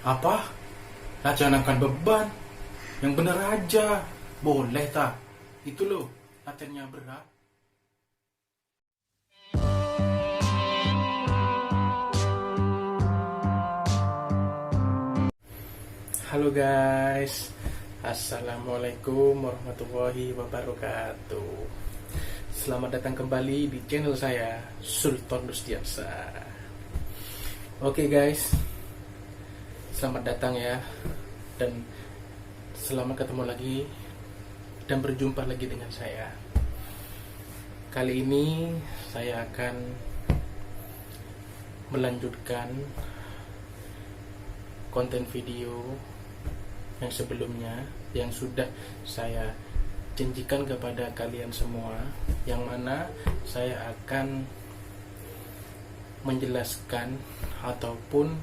Apa? Latihan angkat beban? Yang bener aja. Boleh tak? Itu loh, latihannya berat. Halo guys, Assalamualaikum warahmatullahi wabarakatuh. Selamat datang kembali di channel saya, Sultan Lustiansa. Oke guys, selamat datang ya. Dan selamat ketemu lagi dan berjumpa lagi dengan saya. Kali ini saya akan melanjutkan konten video yang sebelumnya, yang sudah saya janjikan kepada kalian semua, yang mana saya akan menjelaskan ataupun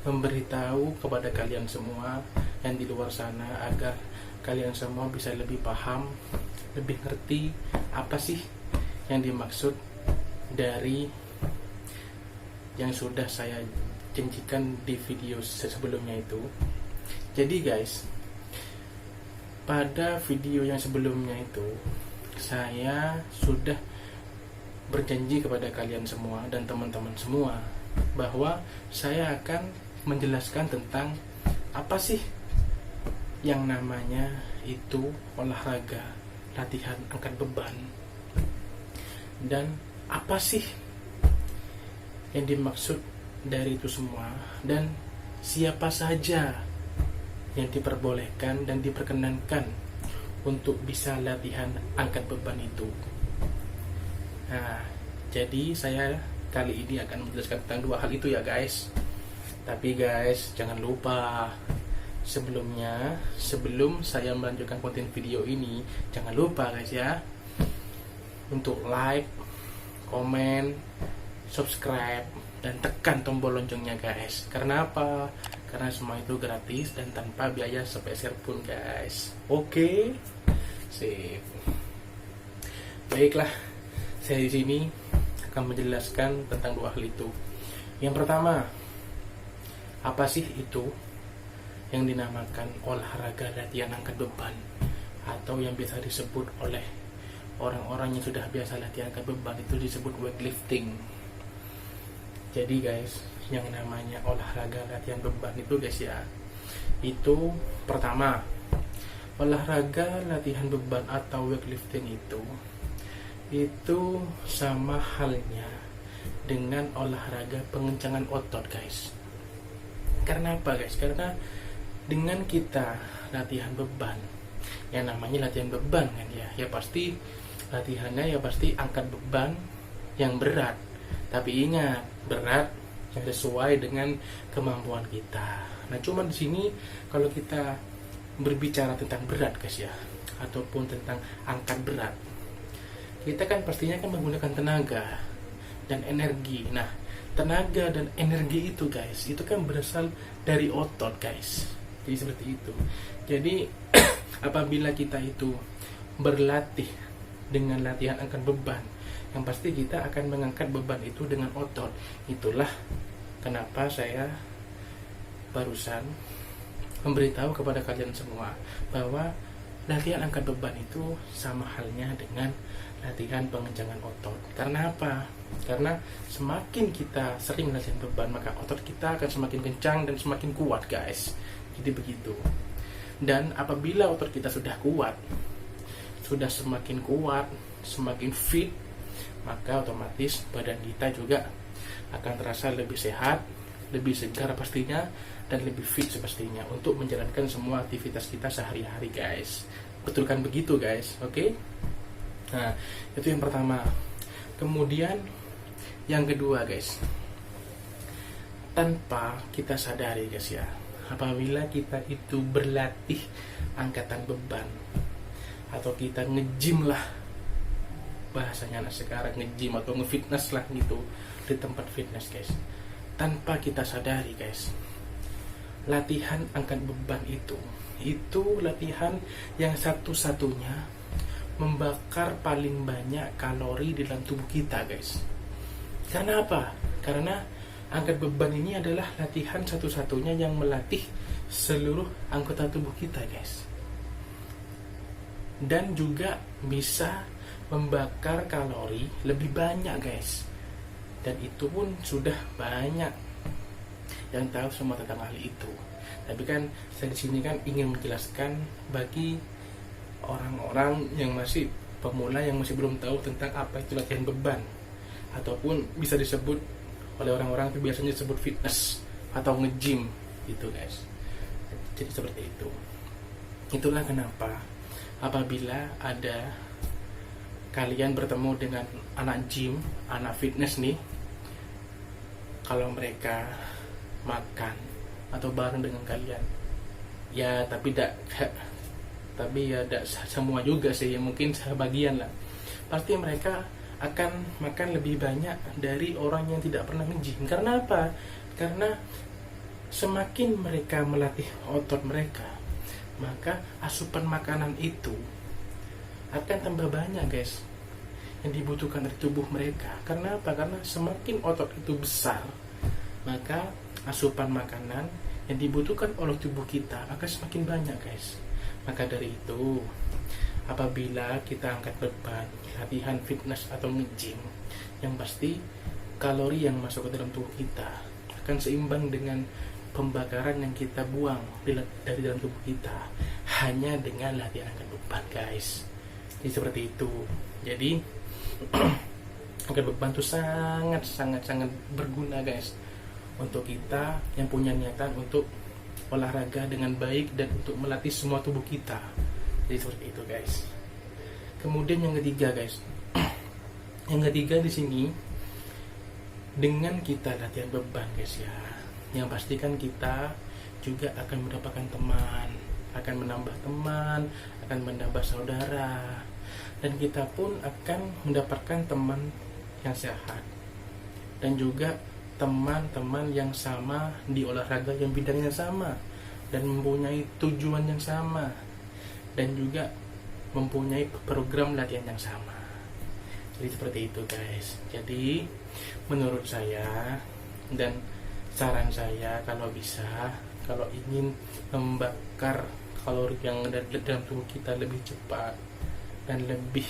memberitahu kepada kalian semua yang di luar sana, agar kalian semua bisa lebih paham, lebih ngerti apa sih yang dimaksud dari yang sudah saya janjikan di video sebelumnya itu. Jadi guys, pada video yang sebelumnya itu saya sudah berjanji kepada kalian semua dan teman-teman semua bahwa saya akan menjelaskan tentang apa sih yang namanya itu olahraga latihan angkat beban, dan apa sih yang dimaksud dari itu semua, dan siapa saja yang diperbolehkan dan diperkenankan untuk bisa latihan angkat beban itu. Nah, jadi saya kali ini akan menjelaskan tentang dua hal itu ya guys. Tapi guys, jangan lupa sebelum saya melanjutkan konten video ini, jangan lupa guys ya, untuk like, komen, subscribe, dan tekan tombol loncengnya guys. Karena apa? Karena semua itu gratis dan tanpa biaya sepeser pun guys. Oke? Sip. Baiklah, saya di sini akan menjelaskan tentang dua hal itu. Yang pertama, apa sih itu yang dinamakan olahraga latihan angkat beban, atau yang biasa disebut oleh orang-orang yang sudah biasa latihan angkat beban itu disebut weightlifting. Jadi guys, yang namanya olahraga latihan beban itu guys ya, itu pertama, olahraga latihan beban atau weightlifting itu sama halnya dengan olahraga pengencangan otot guys. Karena apa guys? Karena dengan kita latihan beban, yang namanya latihan beban kan ya pasti latihannya ya pasti angkat beban yang berat. Tapi ingat, berat yang sesuai dengan kemampuan kita. Nah, cuman di sini kalau kita berbicara tentang berat guys ya, ataupun tentang angkat berat, kita kan pastinya kan menggunakan tenaga dan energi. Nah, tenaga dan energi itu guys, itu kan berasal dari otot guys. Jadi seperti itu. Jadi apabila kita itu berlatih dengan latihan angkat beban, yang pasti kita akan mengangkat beban itu dengan otot. Itulah kenapa saya barusan memberitahu kepada kalian semua bahwa latihan angkat beban itu sama halnya dengan latihan pengencangan otot. Karena apa? Karena semakin kita sering latihan beban, maka otot kita akan semakin kencang dan semakin kuat guys. Jadi begitu. Dan apabila otot kita sudah kuat, sudah semakin kuat, semakin fit, maka otomatis badan kita juga akan terasa lebih sehat, lebih segar pastinya, dan lebih fit sepastinya untuk menjalankan semua aktivitas kita sehari-hari guys. Betul kan begitu guys? Oke? Nah, itu yang pertama. Kemudian yang kedua guys, tanpa kita sadari guys ya, apabila kita itu berlatih angkatan beban, atau kita nge-gym lah, bahasanya anak sekarang, nge-gym atau nge-fitness lah gitu, di tempat fitness guys, tanpa kita sadari guys, latihan angkat beban itu latihan yang satu-satunya membakar paling banyak kalori di dalam tubuh kita guys. Karena apa? Karena angkat beban ini adalah latihan satu-satunya yang melatih seluruh anggota tubuh kita, guys. Dan juga bisa membakar kalori lebih banyak, guys. Dan itu pun sudah banyak yang tahu semua tentang hal itu. Tapi kan saya di sini kan ingin menjelaskan bagi orang-orang yang masih pemula, yang masih belum tahu tentang apa itu latihan beban, ataupun bisa disebut oleh orang-orang itu biasanya disebut fitness atau nge-gym gitu, guys. Jadi seperti itu. Itulah kenapa apabila ada kalian bertemu dengan anak gym, anak fitness nih, kalau mereka makan atau bareng dengan kalian, ya tapi tidak semua juga sih, ya mungkin sebagian lah, pasti mereka akan makan lebih banyak dari orang yang tidak pernah nge-gym. Karena apa? Karena semakin mereka melatih otot mereka, maka asupan makanan itu akan tambah banyak, guys, yang dibutuhkan dari tubuh mereka. Karena apa? Karena semakin otot itu besar, maka asupan makanan yang dibutuhkan oleh tubuh kita akan semakin banyak, guys. Maka dari itu, apabila kita angkat beban, latihan fitness atau nge-gym, yang pasti kalori yang masuk ke dalam tubuh kita akan seimbang dengan pembakaran yang kita buang dari dalam tubuh kita hanya dengan latihan angkat beban, guys. Jadi seperti itu. Jadi angkat beban itu sangat berguna, guys, untuk kita yang punya niatan untuk olahraga dengan baik dan untuk melatih semua tubuh kita. Jadi seperti itu, guys. Kemudian yang ketiga, guys, yang ketiga di sini, dengan kita latihan beban, guys, ya, yang pastikan kita juga akan mendapatkan teman, akan menambah teman, akan menambah saudara, dan kita pun akan mendapatkan teman yang sehat dan juga teman-teman yang sama di olahraga yang bidangnya sama dan mempunyai tujuan yang sama dan juga mempunyai program latihan yang sama. Jadi seperti itu, guys. Jadi menurut saya dan saran saya, kalau bisa, kalau ingin membakar kalori yang ada dalam tubuh kita lebih cepat dan lebih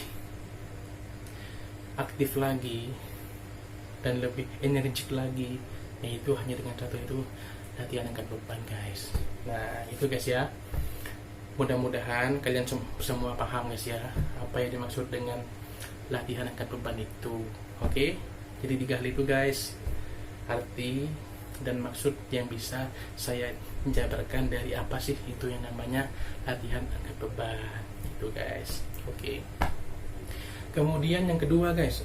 aktif lagi dan lebih energik lagi, yaitu hanya dengan satu, itu latihan angkat beban, guys. Nah itu, guys, ya, mudah-mudahan kalian semua paham, guys, ya, apa yang dimaksud dengan latihan angkat beban itu. Oke, jadi 3 hal itu, guys, arti dan maksud yang bisa saya jabarkan dari apa sih itu yang namanya latihan angkat beban itu, guys. Oke. Kemudian yang kedua, guys,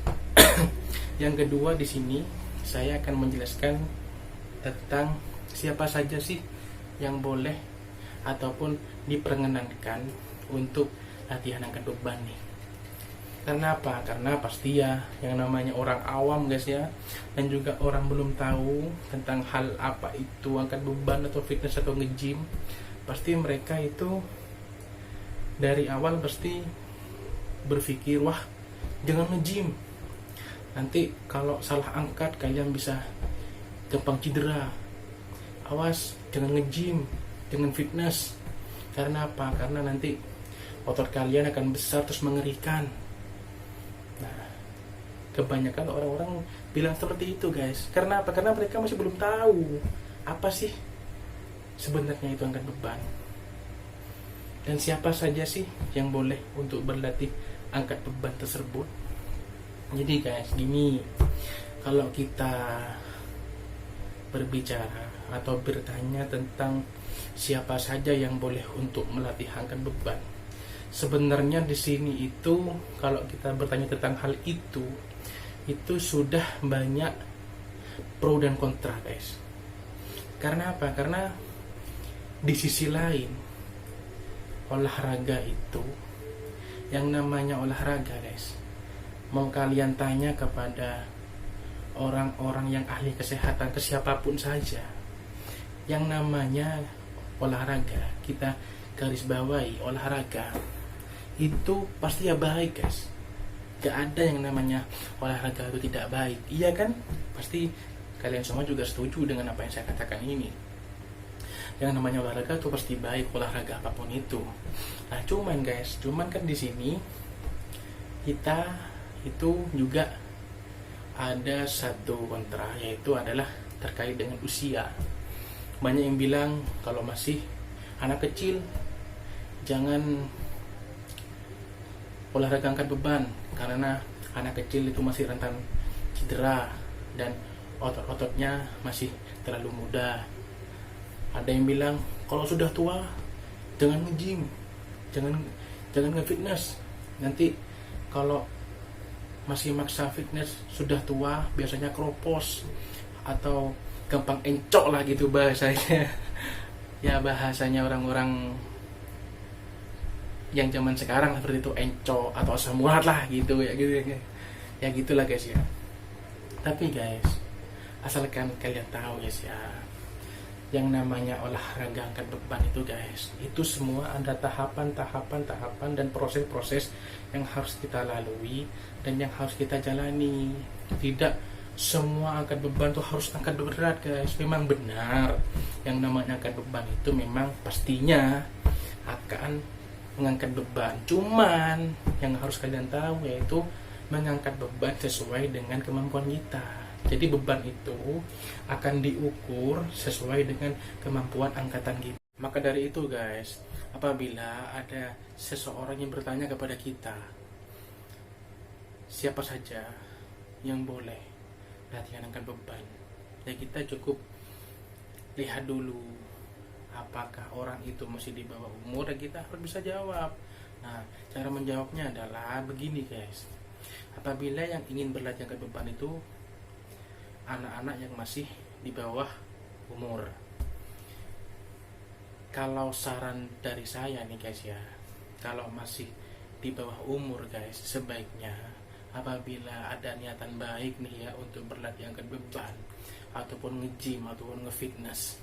yang kedua di sini saya akan menjelaskan tentang siapa saja sih yang boleh ataupun diperkenankan untuk latihan angkat beban nih. Karena apa? Karena pasti ya, yang namanya orang awam, guys, ya, dan juga orang belum tahu tentang hal apa itu angkat beban atau fitness atau nge-gym, pasti mereka itu dari awal pasti berpikir, wah, jangan nge-gym, nanti kalau salah angkat kalian bisa gampang cedera. Awas, jangan nge-gym, jangan fitness. Karena apa? Karena nanti otot kalian akan besar terus mengerikan. Nah, kebanyakan orang-orang bilang seperti itu, guys. Karena apa? Karena mereka masih belum tahu apa sih sebenarnya itu angkat beban, dan siapa saja sih yang boleh untuk berlatih angkat beban tersebut. Jadi, guys, gini, kalau kita berbicara atau bertanya tentang siapa saja yang boleh untuk melatih angkat beban, sebenarnya di sini itu kalau kita bertanya tentang hal itu sudah banyak pro dan kontra, guys. Karena apa? Karena di sisi lain, olahraga itu, yang namanya olahraga, guys, mau kalian tanya kepada orang-orang yang ahli kesehatan, ke siapapun saja, yang namanya olahraga, kita garis bawahi olahraga itu pasti ya baik, guys. Gak ada yang namanya olahraga itu tidak baik, iya kan? Pasti kalian semua juga setuju dengan apa yang saya katakan ini. Yang namanya olahraga tuh pasti baik, olahraga apapun itu. Nah cuman guys, kan di sini kita itu juga ada satu kontra, yaitu adalah terkait dengan usia. Banyak yang bilang kalau masih anak kecil jangan olahraga angkat beban, karena anak kecil itu masih rentan cedera dan otot-ototnya masih terlalu muda. Ada yang bilang kalau sudah tua jangan nge-gym, jangan nge-fitness. Nanti kalau masih maksa fitness sudah tua biasanya keropos atau gampang encok lah gitu bahasanya. Ya bahasanya orang-orang yang zaman sekarang seperti itu, encok atau asam urat lah gitu ya gitu ya gitulah guys ya. Tapi guys, asalkan kalian tahu guys ya, yang namanya olahraga angkat beban itu guys, itu semua ada tahapan dan proses-proses yang harus kita lalui dan yang harus kita jalani. Tidak semua angkat beban tuh harus angkat berat guys. Memang benar yang namanya angkat beban itu memang pastinya akan mengangkat beban, cuman yang harus kalian tahu yaitu mengangkat beban sesuai dengan kemampuan kita. Jadi beban itu akan diukur sesuai dengan kemampuan angkatan kita. Maka dari itu guys, apabila ada seseorang yang bertanya kepada kita, siapa saja yang boleh latihan angkat beban, ya kita cukup lihat dulu apakah orang itu masih di bawah umur, dan kita harus bisa jawab. Nah, cara menjawabnya adalah begini guys. Apabila yang ingin berlatih angkat beban itu anak-anak yang masih di bawah umur, kalau saran dari saya nih guys ya, kalau masih di bawah umur guys, sebaiknya apabila ada niatan baik nih ya untuk berlatih angkat beban ataupun nge-gym ataupun nge-fitness,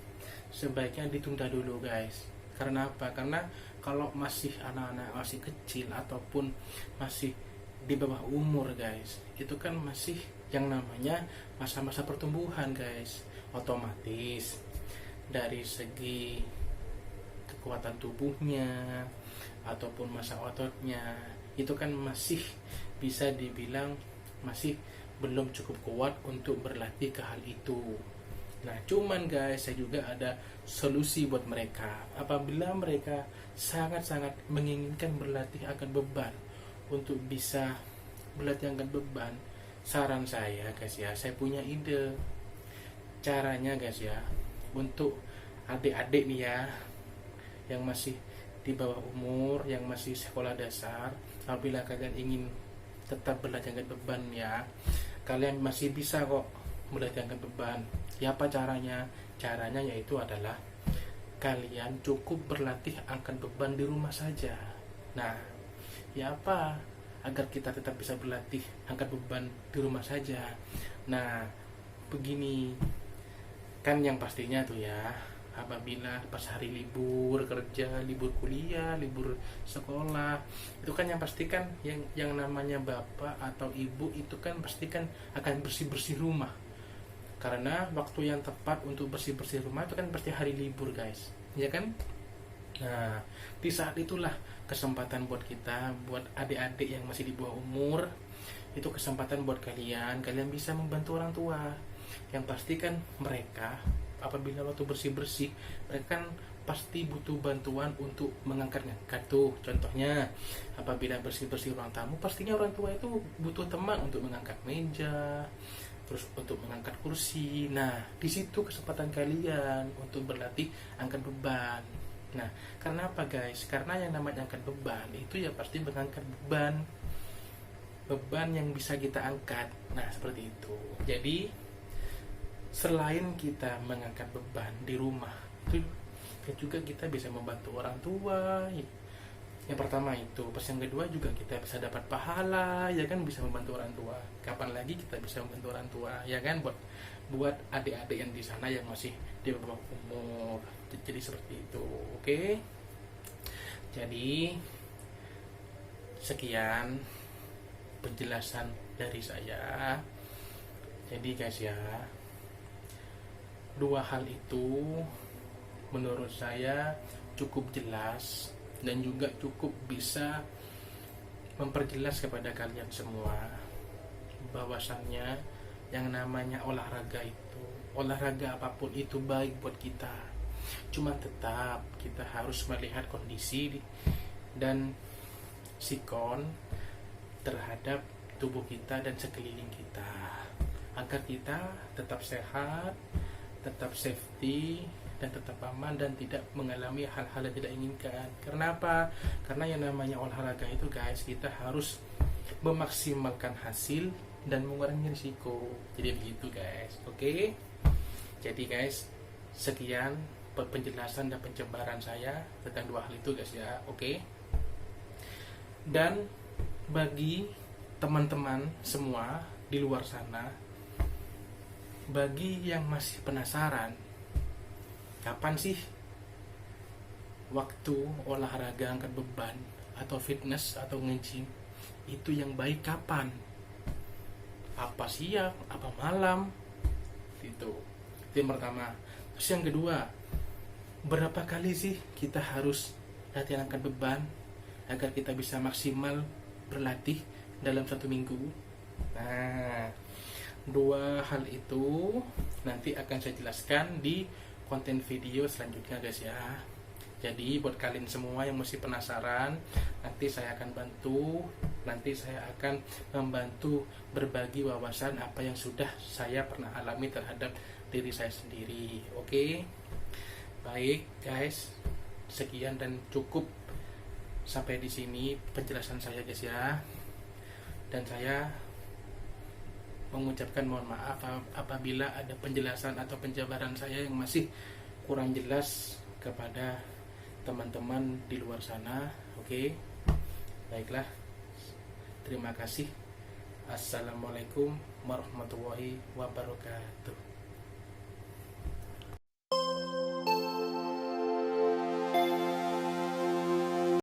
sebaiknya ditunda dulu guys. Karena apa? Karena kalau masih anak-anak masih kecil ataupun masih di bawah umur guys, itu kan masih yang namanya masa-masa pertumbuhan guys. Otomatis dari segi kekuatan tubuhnya ataupun masa ototnya itu kan masih bisa dibilang masih belum cukup kuat untuk berlatih ke hal itu. Nah cuman guys, saya juga ada solusi buat mereka. Apabila mereka sangat-sangat menginginkan berlatih angkat beban, untuk bisa berlatih angkat beban, saran saya guys ya, saya punya ide caranya guys ya, untuk adik-adik nih ya yang masih di bawah umur, yang masih sekolah dasar. Apabila kalian ingin tetap berlatih angkat beban ya, kalian masih bisa kok berlatih angkat beban. Ya apa caranya? Caranya yaitu adalah kalian cukup berlatih angkat beban di rumah saja. Nah ya apa? Agar kita tetap bisa berlatih angkat beban di rumah saja. Nah begini, kan yang pastinya tuh ya, apabila pas hari libur kerja, libur kuliah, libur sekolah, itu kan yang pastikan yang namanya bapak atau ibu itu kan pastikan akan bersih-bersih rumah. Karena waktu yang tepat untuk bersih-bersih rumah itu kan pasti hari libur guys, ya kan? Nah di saat itulah kesempatan buat kita, buat adik-adik yang masih di bawah umur, itu kesempatan buat kalian bisa membantu orang tua. Yang pasti kan mereka apabila waktu bersih-bersih, mereka kan pasti butuh bantuan untuk mengangkat-ngangkat tuh. Contohnya apabila bersih-bersih ruang tamu, pastinya orang tua itu butuh teman untuk mengangkat meja, terus untuk mengangkat kursi. Nah di situ kesempatan kalian untuk berlatih angkat beban. Nah karena apa guys? Karena yang namanya angkat beban itu ya pasti mengangkat beban yang bisa kita angkat. Nah seperti itu. Jadi selain kita mengangkat beban di rumah, itu juga kita bisa membantu orang tua. Yang pertama itu, terus yang kedua juga kita bisa dapat pahala, ya kan, bisa membantu orang tua. Kapan lagi kita bisa membantu orang tua, ya kan, buat adik-adik yang di sana yang masih di bawah umur. Jadi seperti itu, oke? Jadi sekian penjelasan dari saya. Jadi guys ya, Dua hal itu menurut saya cukup jelas dan juga cukup bisa memperjelas kepada kalian semua bahwasannya yang namanya olahraga apapun itu baik buat kita. Cuma tetap kita harus melihat kondisi dan sikon terhadap tubuh kita dan sekeliling kita agar kita tetap sehat, tetap safety, dan tetap aman dan tidak mengalami hal-hal yang tidak inginkan. Kenapa? Karena yang namanya olahraga itu guys, kita harus memaksimalkan hasil dan mengurangi risiko. Jadi begitu guys. Oke. Jadi guys, sekian penjelasan dan penjabaran saya tentang dua hal itu guys ya. Oke. Dan bagi teman-teman semua di luar sana, bagi yang masih penasaran kapan sih waktu olahraga angkat beban atau fitness atau nge-gym itu yang baik kapan? Apa siang, apa malam? Itu yang pertama. Terus yang kedua, berapa kali sih kita harus latihan angkat beban agar kita bisa maksimal berlatih dalam 1 minggu? Nah, dua hal itu nanti akan saya jelaskan di konten video selanjutnya guys ya. Jadi buat kalian semua yang masih penasaran, nanti saya akan membantu berbagi wawasan apa yang sudah saya pernah alami terhadap diri saya sendiri. Oke. Baik guys, sekian dan cukup sampai di sini penjelasan saya guys ya. Dan saya mengucapkan mohon maaf apabila ada penjelasan atau penjabaran saya yang masih kurang jelas kepada teman-teman di luar sana. Oke. Baiklah. Terima kasih. Assalamualaikum warahmatullahi wabarakatuh.